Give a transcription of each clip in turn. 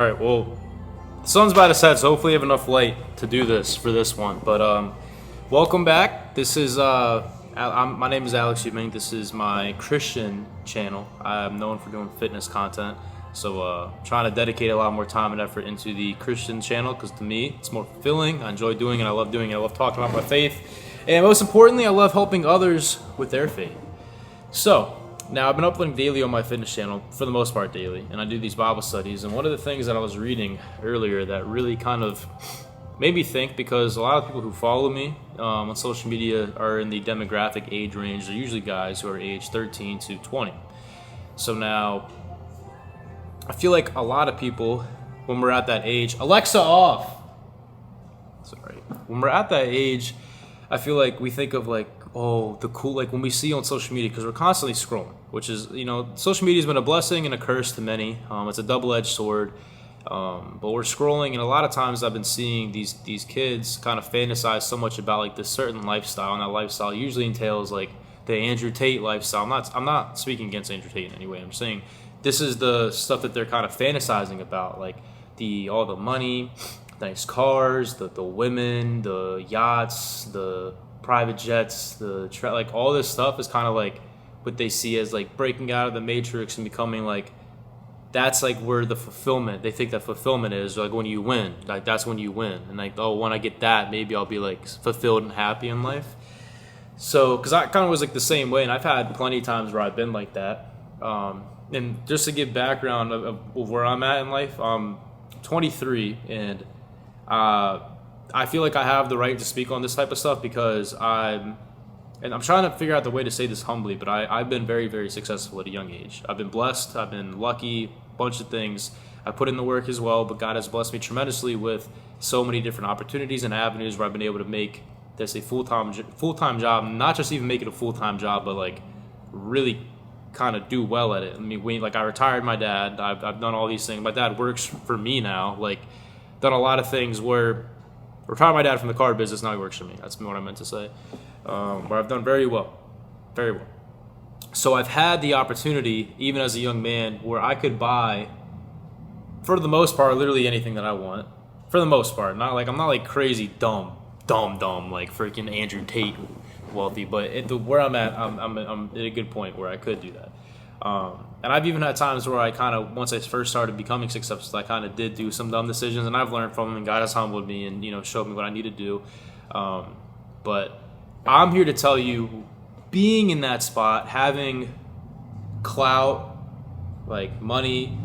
All right, well, the sun's about to set, so hopefully I have enough light to do this for this one. But welcome back. This is my name is Alex Eubank. This is my Christian channel. I'm known for doing fitness content, so trying to dedicate a lot more time and effort into the Christian channel because to me it's more fulfilling. I enjoy doing it. I love doing it. I love talking about my faith, and most importantly, I love helping others with their faith. So. Now, I've been uploading daily on my fitness channel, for the most part daily, and I do these Bible studies, and one of the things that I was reading earlier that really kind of made me think, because a lot of people who follow me on social media are in the demographic age range. They're usually guys who are age 13 to 20. So now, I feel like a lot of people, when we're at that age, Alexa off! Sorry. When we're at that age, I feel like we think of like, oh, the cool, like when we see on social media, because we're constantly scrolling, which is, social media has been a blessing and a curse to many. It's a double-edged sword, but we're scrolling, and a lot of times I've been seeing these kids kind of fantasize so much about like this certain lifestyle, and that lifestyle usually entails like the Andrew Tate lifestyle. I'm not speaking against Andrew Tate in any way. I'm saying this is the stuff that they're kind of fantasizing about, like all the money, nice cars, the women, the yachts, the private jets, like all this stuff is kind of like what they see as like breaking out of the matrix and becoming like, that's like where the fulfillment, they think that fulfillment is like when you win, like that's when you win, and like, oh, when I get that, maybe I'll be like fulfilled and happy in life. So because I kind of was like the same way, and I've had plenty of times where I've been like that. And just to give background of where I'm at in life, I'm 23, and I feel like I have the right to speak on this type of stuff because I'm trying to figure out the way to say this humbly, but I've been very, very successful at a young age. I've been blessed. I've been lucky, bunch of things. I put in the work as well, but God has blessed me tremendously with so many different opportunities and avenues where I've been able to make this a full-time job, not just even make it a full-time job, but like really kind of do well at it. I mean, I retired my dad. I've done all these things. My dad works for me now. Like, done a lot of things where retired my dad from the car business, now he works for me. That's what I meant to say. Where I've done very well. Very well. So I've had the opportunity, even as a young man, where I could buy, for the most part, literally anything that I want. For the most part. I'm not like crazy dumb, like freaking Andrew Tate wealthy. But where I'm at, I'm at a good point where I could do that. And I've even had times where I kind of, once I first started becoming successful, I kind of did do some dumb decisions, and I've learned from them, and God has humbled me and, showed me what I need to do. But I'm here to tell you, being in that spot, having clout, like money,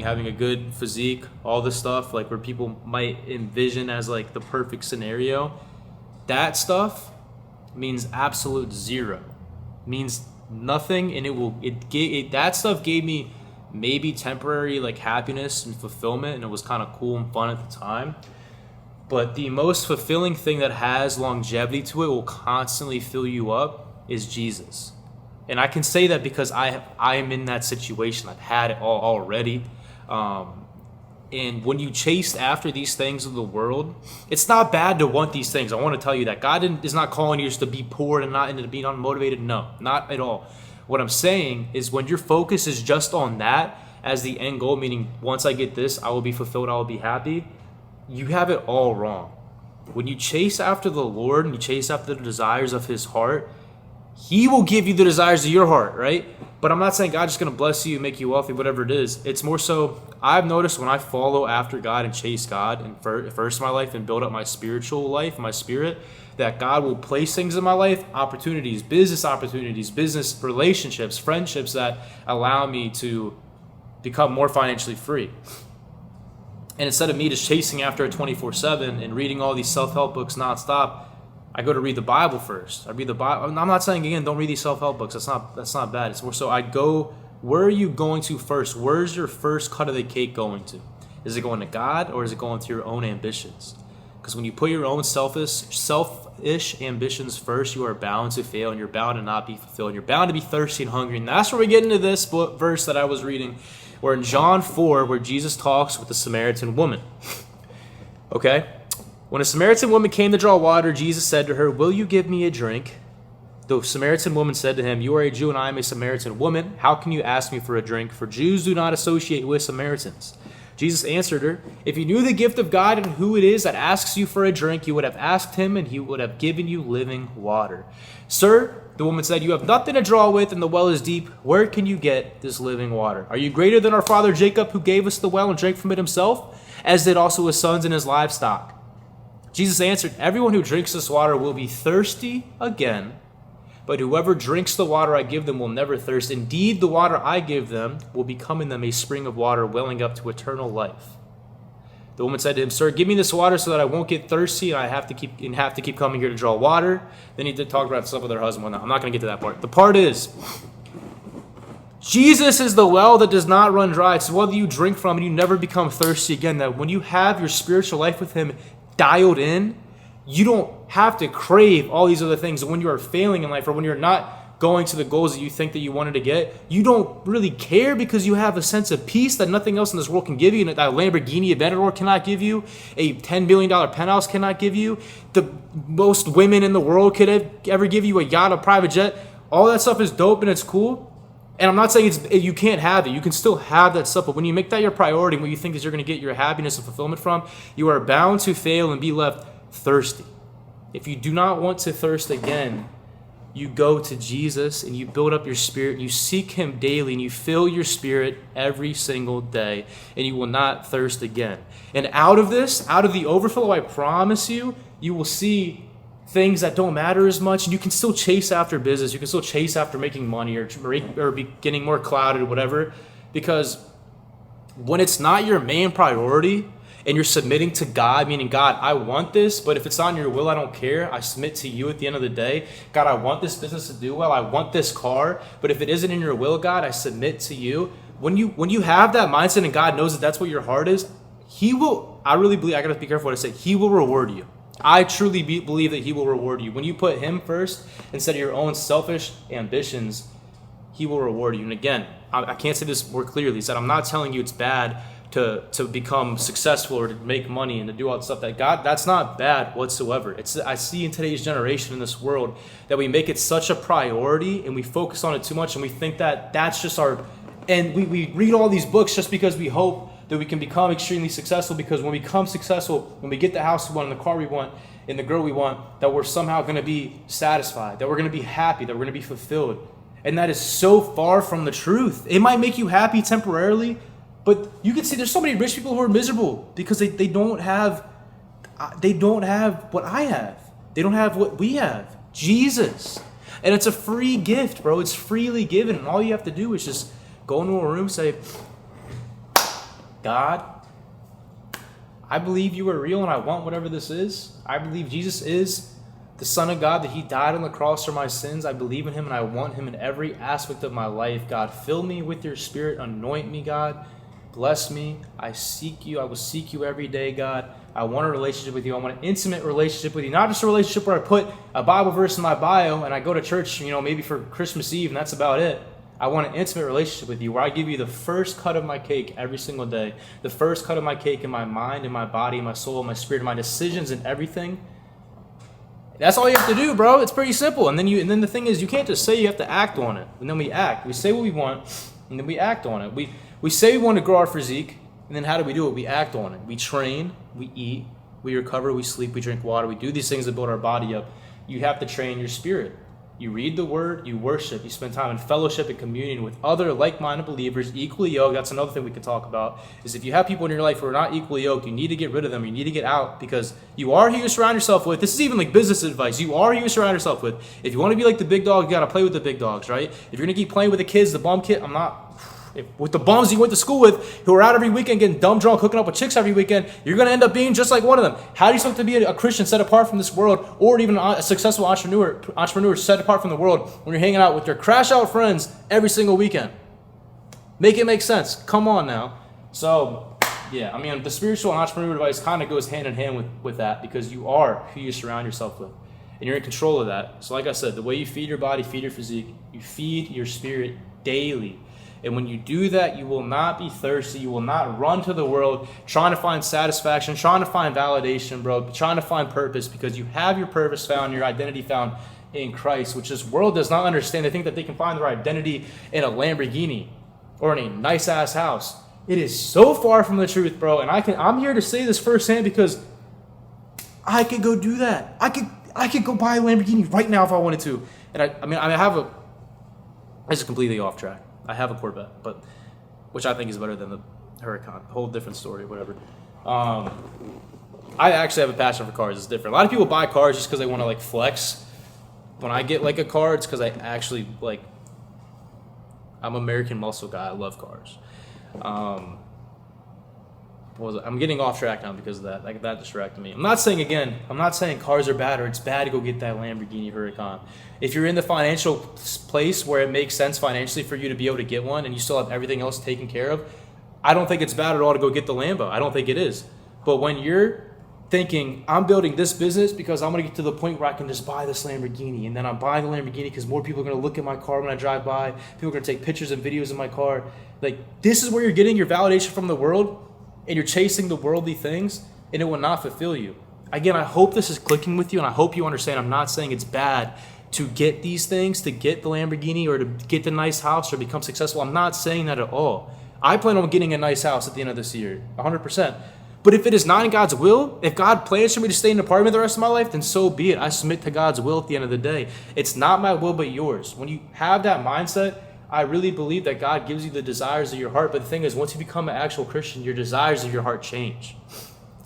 having a good physique, all this stuff, like where people might envision as like the perfect scenario, that stuff means absolute zero. Means nothing, and that stuff gave me maybe temporary like happiness and fulfillment, and it was kind of cool and fun at the time. But the most fulfilling thing that has longevity to it, will constantly fill you up, is Jesus. And I can say that because I am in that situation. I've had it all already. And when you chase after these things of the world, it's not bad to want these things. I want to tell you that God is not calling you just to be poor and to be unmotivated. No, not at all. What I'm saying is when your focus is just on that as the end goal, meaning once I get this, I will be fulfilled, I will be happy, you have it all wrong. When you chase after the Lord and you chase after the desires of His heart, He will give you the desires of your heart, right? But I'm not saying God's just going to bless you, make you wealthy, whatever it is. It's more so, I've noticed when I follow after God and chase God and first my life and build up my spiritual life, my spirit, that God will place things in my life, opportunities, business relationships, friendships that allow me to become more financially free. And instead of me just chasing after it 24/7 and reading all these self-help books nonstop, I go to read the Bible first. I read the Bible. I'm not saying, again, don't read these self-help books. That's not bad. It's more so I go, where are you going to first? Where's your first cut of the cake going to? Is it going to God, or is it going to your own ambitions? Because when you put your own selfish ambitions first, you are bound to fail, and you're bound to not be fulfilled. You're bound to be thirsty and hungry. And that's where we get into this verse that I was reading. We're in John 4, where Jesus talks with the Samaritan woman. Okay? When a Samaritan woman came to draw water, Jesus said to her, "Will you give me a drink?" The Samaritan woman said to him, "You are a Jew and I am a Samaritan woman. How can you ask me for a drink? For Jews do not associate with Samaritans." Jesus answered her, "If you knew the gift of God and who it is that asks you for a drink, you would have asked him and he would have given you living water." "Sir," the woman said, "you have nothing to draw with and the well is deep. Where can you get this living water? Are you greater than our father Jacob, who gave us the well and drank from it himself, as did also his sons and his livestock?" Jesus answered, "Everyone who drinks this water will be thirsty again, but whoever drinks the water I give them will never thirst. Indeed, the water I give them will become in them a spring of water welling up to eternal life." The woman said to him, "Sir, give me this water so that I won't get thirsty and I have to keep coming here to draw water." Then he did talk about stuff with her husband. I'm not going to get to that part. The part is, Jesus is the well that does not run dry. It's the well that you drink from and you never become thirsty again. That when you have your spiritual life with him dialed in, you don't have to crave all these other things. When you are failing in life or when you're not going to the goals that you think that you wanted to get, you don't really care because you have a sense of peace that nothing else in this world can give you, and that Lamborghini Aventador cannot give you, a $10 billion penthouse cannot give you, the most women in the world could ever give you, a yacht, a private jet. All that stuff is dope and it's cool. And I'm not saying you can't have it. You can still have that stuff. But when you make that your priority and what you think is you're going to get your happiness and fulfillment from, you are bound to fail and be left thirsty. If you do not want to thirst again, you go to Jesus and you build up your spirit and you seek him daily and you fill your spirit every single day and you will not thirst again. And out of this, out of the overflow, I promise you, you will see things that don't matter as much, and you can still chase after business. You can still chase after making money or be getting more clouded or whatever, because when it's not your main priority and you're submitting to God, meaning, God, I want this, but if it's not in your will, I don't care. I submit to you at the end of the day. God, I want this business to do well. I want this car, but if it isn't in your will, God, I submit to you. When you have that mindset and God knows that that's what your heart is, he will, I really believe, I got to be careful what I say, he will reward you. I truly believe that he will reward you. When you put him first instead of your own selfish ambitions, he will reward you. And again, I can't say this more clearly, is that I'm not telling you it's bad to become successful or to make money and to do all that stuff. That's not bad whatsoever. I see in today's generation in this world that we make it such a priority and we focus on it too much and we think that that's just and we read all these books just because we hope that we can become extremely successful, because when we become successful, when we get the house we want and the car we want and the girl we want, that we're somehow going to be satisfied, that we're going to be happy, that we're going to be fulfilled. And that is so far from the truth. It might make you happy temporarily, but you can see there's so many rich people who are miserable because they don't have what I have. They don't have what we have, Jesus. And it's a free gift, bro. It's freely given. And all you have to do is just go into a room, say, God, I believe you are real and I want whatever this is. I believe Jesus is the Son of God, that he died on the cross for my sins. I believe in him and I want him in every aspect of my life. God, fill me with your spirit. Anoint me, God. Bless me. I seek you. I will seek you every day, God. I want a relationship with you. I want an intimate relationship with you. Not just a relationship where I put a Bible verse in my bio and I go to church, maybe for Christmas Eve and that's about it. I want an intimate relationship with you where I give you the first cut of my cake every single day. The first cut of my cake in my mind, in my body, in my soul, in my spirit, in my decisions and everything. That's all you have to do, bro. It's pretty simple. And then the thing is, you can't just say, you have to act on it. And then we act. We say what we want, and then we act on it. We say we want to grow our physique, and then how do we do it? We act on it. We train, we eat, we recover, we sleep, we drink water. We do these things to build our body up. You have to train your spirit. You read the word, you worship, you spend time in fellowship and communion with other like-minded believers, equally yoked. That's another thing we could talk about, is if you have people in your life who are not equally yoked, you need to get rid of them. You need to get out, because you are who you surround yourself with. This is even like business advice. You are who you surround yourself with. If you want to be like the big dog, you got to play with the big dogs, right? If you're going to keep playing with the kids, the bum kid, with the bums you went to school with, who are out every weekend getting dumb drunk, hooking up with chicks every weekend, you're going to end up being just like one of them. How do you expect to be a Christian set apart from this world, or even a successful entrepreneur set apart from the world, when you're hanging out with your crash out friends every single weekend? Make it make sense. Come on now. So, yeah, the spiritual and entrepreneur advice kind of goes hand in hand with that, because you are who you surround yourself with. And you're in control of that. So like I said, the way you feed your body, feed your physique, you feed your spirit daily. And when you do that, you will not be thirsty. You will not run to the world trying to find satisfaction, trying to find validation, bro, trying to find purpose, because you have your purpose found, your identity found in Christ, which this world does not understand. They think that they can find their identity in a Lamborghini or in a nice-ass house. It is so far from the truth, bro. And I'm here to say this firsthand because I could go do that. I could go buy a Lamborghini right now if I wanted to. And I have a. This is completely off track. I have a Corvette, but which I think is better than the Huracan. Whole different story, whatever. I actually have a passion for cars. It's different. A lot of people buy cars just because they want to like flex. When I get like a car, it's because I actually like. I'm an American muscle guy. I love cars. I'm getting off track now because of that. Like that distracted me. I'm not saying cars are bad or it's bad to go get that Lamborghini Huracan. If you're in the financial place where it makes sense financially for you to be able to get one and you still have everything else taken care of, I don't think it's bad at all to go get the Lambo. I don't think it is. But when you're thinking, I'm building this business because I'm going to get to the point where I can just buy this Lamborghini, and then I'm buying the Lamborghini because more people are going to look at my car when I drive by, people are going to take pictures and videos of my car. Like, this is where you're getting your validation from the world, and you're chasing the worldly things, and it will not fulfill you. Again, I hope this is clicking with you, and I hope you understand I'm not saying it's bad to get these things, to get the Lamborghini or to get the nice house or become successful. I'm not saying that at all. I plan on getting a nice house at the end of this year, 100%. But if it is not in God's will, if God plans for me to stay in an apartment the rest of my life, then so be it. I submit to God's will at the end of the day. It's not my will but yours. When you have that mindset, I really believe that God gives you the desires of your heart. But the thing is, once you become an actual Christian, your desires of your heart change.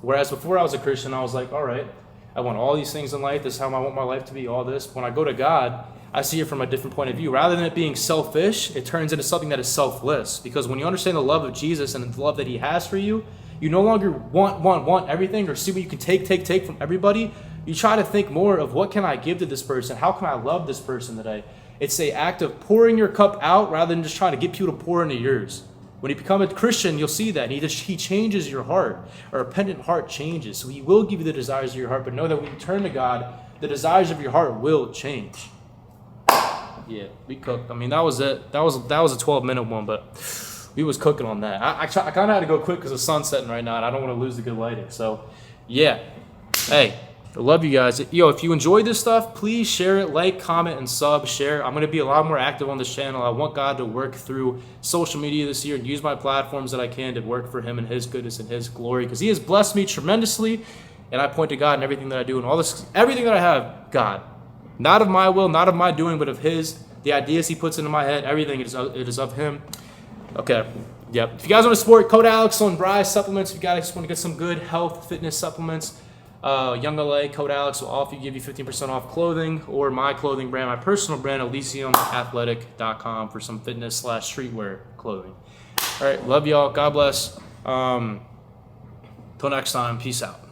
Whereas before I was a Christian, I was like, all right, I want all these things in life. This is how I want my life to be, all this. When I go to God, I see it from a different point of view. Rather than it being selfish, it turns into something that is selfless. Because when you understand the love of Jesus and the love that he has for you, you no longer want everything or see what you can take from everybody. You try to think more of what can I give to this person? How can I love this person today? It's the act of pouring your cup out rather than just trying to get people to pour into yours. When you become a Christian, you'll see that. He changes your heart. A repentant heart changes. So he will give you the desires of your heart, but know that when you turn to God, the desires of your heart will change. Yeah, we cooked. I mean, that was it. That was a 12-minute one, but we was cooking on that. I kind of had to go quick because the sun's setting right now, and I don't want to lose the good lighting. So, yeah. Hey, I love you guys. Yo, if you enjoyed this stuff, please share it, like, comment, and sub, share. I'm going to be a lot more active on this channel. I want God to work through social media this year and use my platforms that I can to work for him and his goodness and his glory, because he has blessed me tremendously, and I point to God in everything that I do and everything that I have, God. Not of my will, not of my doing, but of his. The ideas he puts into my head, everything, it is of him. Okay. Yep. If you guys want to support Code Alex on Bry's supplements, if you guys want to get some good health, fitness supplements, Young LA, Code Alex will give you 15% off clothing, or my clothing brand, my personal brand, ElysiumAthletic.com, for some fitness / streetwear clothing. All right. Love y'all. God bless. Till next time. Peace out.